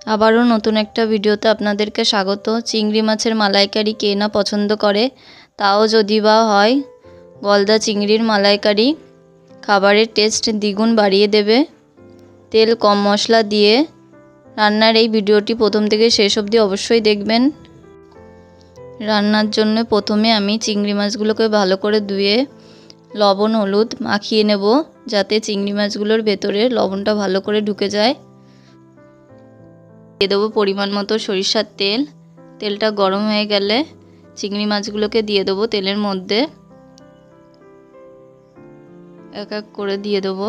আবারও নতুন একটা ভিডিওতে আপনাদেরকে স্বাগত। চিংড়ি মাছের মালাইকারি কে না পছন্দ করে, তাও যদি বা হয় গলদা চিংড়ির মালাইকারি খাবারের টেস্ট দ্বিগুণ বাড়িয়ে দেবে। তেল কম মশলা দিয়ে রান্নার এই ভিডিওটি প্রথম থেকে শেষ অবধি অবশ্যই দেখবেন। রান্নার জন্য প্রথমে আমি চিংড়ি মাছগুলোকে ভালো করে ধুয়ে লবণ হলুদ মাখিয়ে নেব, যাতে চিংড়ি মাছগুলোর ভেতরে লবণটা ভালো করে ঢুকে যায়। দিয়ে দেবো পরিমাণ মতো সরিষার তেল। তেলটা গরম হয়ে গেলে চিংড়ি মাছগুলোকে দিয়ে দেবো তেলের মধ্যে, এক এক করে দিয়ে দেবো।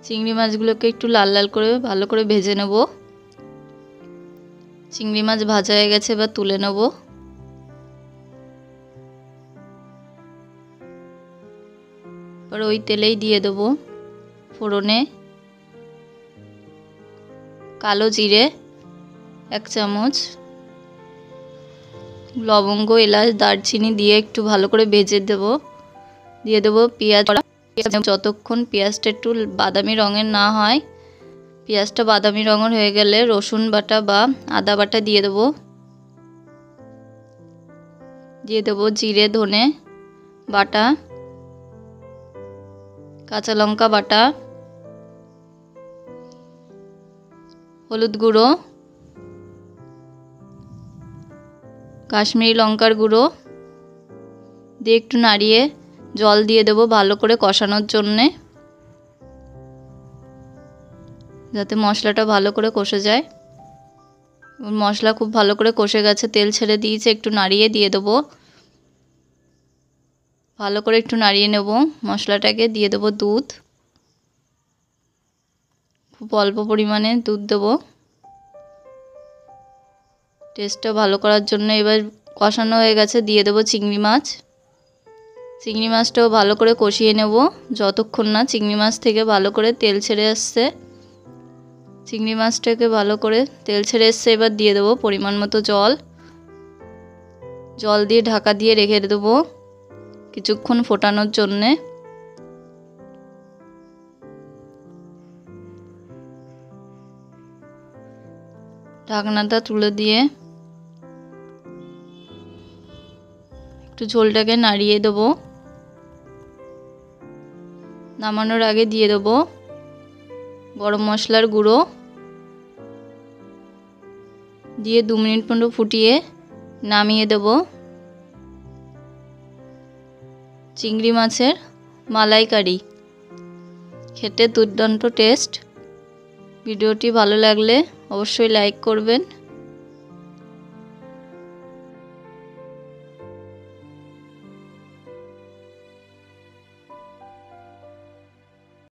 চিংড়ি মাছগুলোকে একটু লাল লাল করে ভালো করে ভেজে নেব। চিংড়ি মাছ ভাজা হয়ে গেছে, এবার তুলে নেব। এবার ওই তেলেই দিয়ে দেবো ফোড়নে কালো জিরে 1 চামচ, লবঙ্গ এলাচ দারচিনি দিয়ে একটু ভালো করে ভেজে দেব। দিয়ে দেবো পেঁয়াজ। যতক্ষণ পেঁয়াজটা একটু বাদামি রঙের না হয়, পেঁয়াজটা বাদামি রঙের হয়ে গেলে রসুন বাটা বা আদা বাটা দিয়ে দেবো। দিয়ে দেবো জিরে ধনে বাটা, কাঁচা লঙ্কা বাটা, হলুদ গুঁড়ো, কাশ্মীরি লঙ্কার গুঁড়ো দিয়ে একটু নাড়িয়ে জল দিয়ে দেবো ভালো করে কষানোর জন্যে, যাতে মশলাটা ভালো করে কষে যায়। মশলা খুব ভালো করে কষে গেছে, তেল ছেড়ে দিয়েছে, একটু নাড়িয়ে দিয়ে দেবো। ভালো করে একটু নাড়িয়ে নেব মশলাটাকে। দিয়ে দেবো দুধ, খুব অল্প পরিমাণে দুধ দেবো টেস্টটা ভালো করার জন্য। এবার কষানো হয়ে গেছে, দিয়ে দেবো চিংড়ি মাছ। চিংড়ি মাছটাও ভালো করে কষিয়ে নেব যতক্ষণ না চিংড়ি মাছ থেকে ভালো করে তেল ছেড়ে আসছে। চিংড়ি মাছটাকে ভালো করে তেল ছেড়ে এসছে, এবার দিয়ে দেবো পরিমাণ মতো জল। জল দিয়ে ঢাকা দিয়ে রেখে দেবো কিছুক্ষণ ফোটানোর জন্যে। ঢাকনাটা তুলে দিয়ে একটু ঝোলটাকে নাড়িয়ে দেবো। নামানোর আগে দিয়ে দেবো গরম মশলার গুঁড়ো, দিয়ে 2 মিনিট মতো ফুটিয়ে নামিয়ে দেব। চিংড়ি মাছের মালাইকারি খেতে দুর্দান্ত টেস্ট। ভিডিওটি ভালো লাগলে অবশ্যই লাইক করবেন,